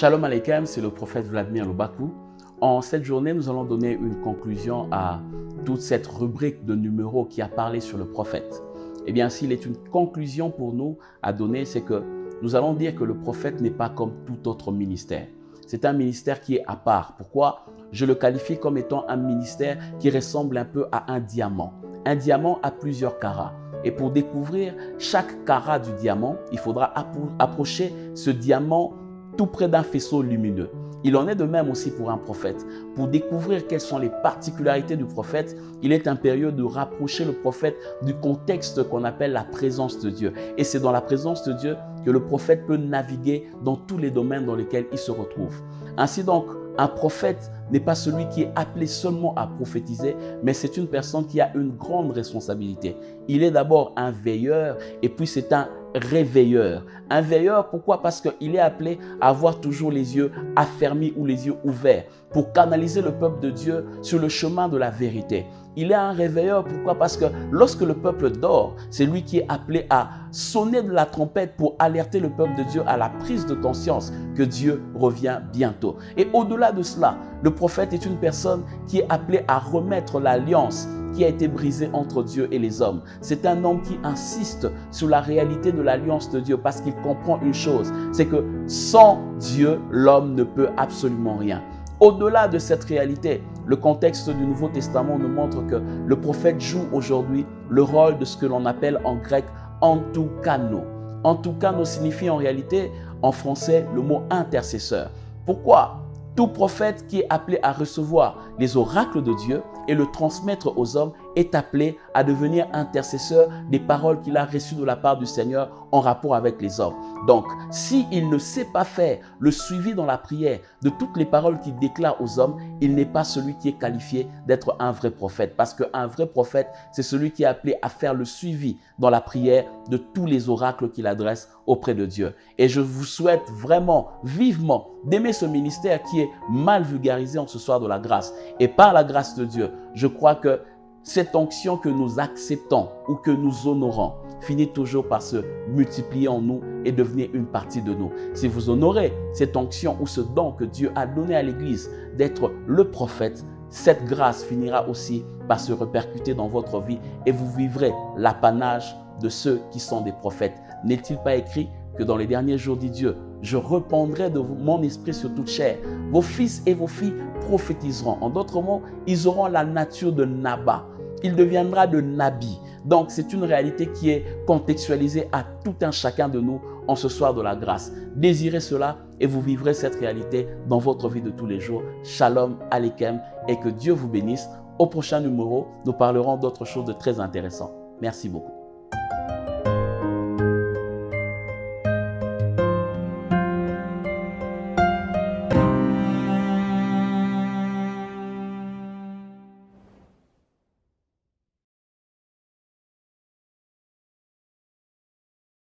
Shalom Aleichem, c'est le prophète Vladimir Lobakou. En cette journée, nous allons donner une conclusion à toute cette rubrique de numéros qui a parlé sur le prophète. Eh bien, s'il est une conclusion pour nous à donner, c'est que nous allons dire que le prophète n'est pas comme tout autre ministère. C'est un ministère qui est à part. Pourquoi? Je le qualifie comme étant un ministère qui ressemble un peu à un diamant. Un diamant a plusieurs carats. Et pour découvrir chaque carat du diamant, il faudra approcher ce diamant tout près d'un faisceau lumineux. Il en est de même aussi pour un prophète. Pour découvrir quelles sont les particularités du prophète, il est impérieux de rapprocher le prophète du contexte qu'on appelle la présence de Dieu. Et c'est dans la présence de Dieu que le prophète peut naviguer dans tous les domaines dans lesquels il se retrouve. Ainsi donc, un prophète n'est pas celui qui est appelé seulement à prophétiser, mais c'est une personne qui a une grande responsabilité. Il est d'abord un veilleur et puis c'est un réveilleur. Un veilleur, pourquoi? Parce qu'il est appelé à avoir toujours les yeux affermis ou les yeux ouverts pour canaliser le peuple de Dieu sur le chemin de la vérité. Il est un réveilleur, pourquoi? Parce que lorsque le peuple dort, c'est lui qui est appelé à sonner de la trompette pour alerter le peuple de Dieu à la prise de conscience que Dieu revient bientôt. Et au-delà de cela, le prophète est une personne qui est appelée à remettre l'alliance qui a été brisée entre Dieu et les hommes. C'est un homme qui insiste sur la réalité de l'alliance de Dieu parce qu'il comprend une chose, c'est que sans Dieu, l'homme ne peut absolument rien. Au-delà de cette réalité, le contexte du Nouveau Testament nous montre que le prophète joue aujourd'hui le rôle de ce que l'on appelle en grec « antoukano ». Antoukano signifie en réalité, en français, le mot « intercesseur ». Pourquoi? Tout prophète qui est appelé à recevoir les oracles de Dieu et le transmettre aux hommes est appelé à devenir intercesseur des paroles qu'il a reçues de la part du Seigneur en rapport avec les hommes. Donc, s'il ne sait pas faire le suivi dans la prière de toutes les paroles qu'il déclare aux hommes, il n'est pas celui qui est qualifié d'être un vrai prophète. Parce qu'un vrai prophète, c'est celui qui est appelé à faire le suivi dans la prière de tous les oracles qu'il adresse auprès de Dieu. Et je vous souhaite vraiment, vivement, d'aimer ce ministère qui est mal vulgarisé en ce soir de la grâce. Et par la grâce de Dieu, je crois que cette onction que nous acceptons ou que nous honorons finit toujours par se multiplier en nous et devenir une partie de nous. Si vous honorez cette onction ou ce don que Dieu a donné à l'Église d'être le prophète, cette grâce finira aussi par se répercuter dans votre vie et vous vivrez l'apanage de ceux qui sont des prophètes. N'est-il pas écrit que dans les derniers jours, dit Dieu, je répandrai de mon esprit sur toute chair. Vos fils et vos filles prophétiseront. En d'autres mots, ils auront la nature de Naba. Il deviendra de Nabi. Donc, c'est une réalité qui est contextualisée à tout un chacun de nous en ce soir de la grâce. Désirez cela et vous vivrez cette réalité dans votre vie de tous les jours. Shalom Aleichem et que Dieu vous bénisse. Au prochain numéro, nous parlerons d'autres choses de très intéressantes. Merci beaucoup.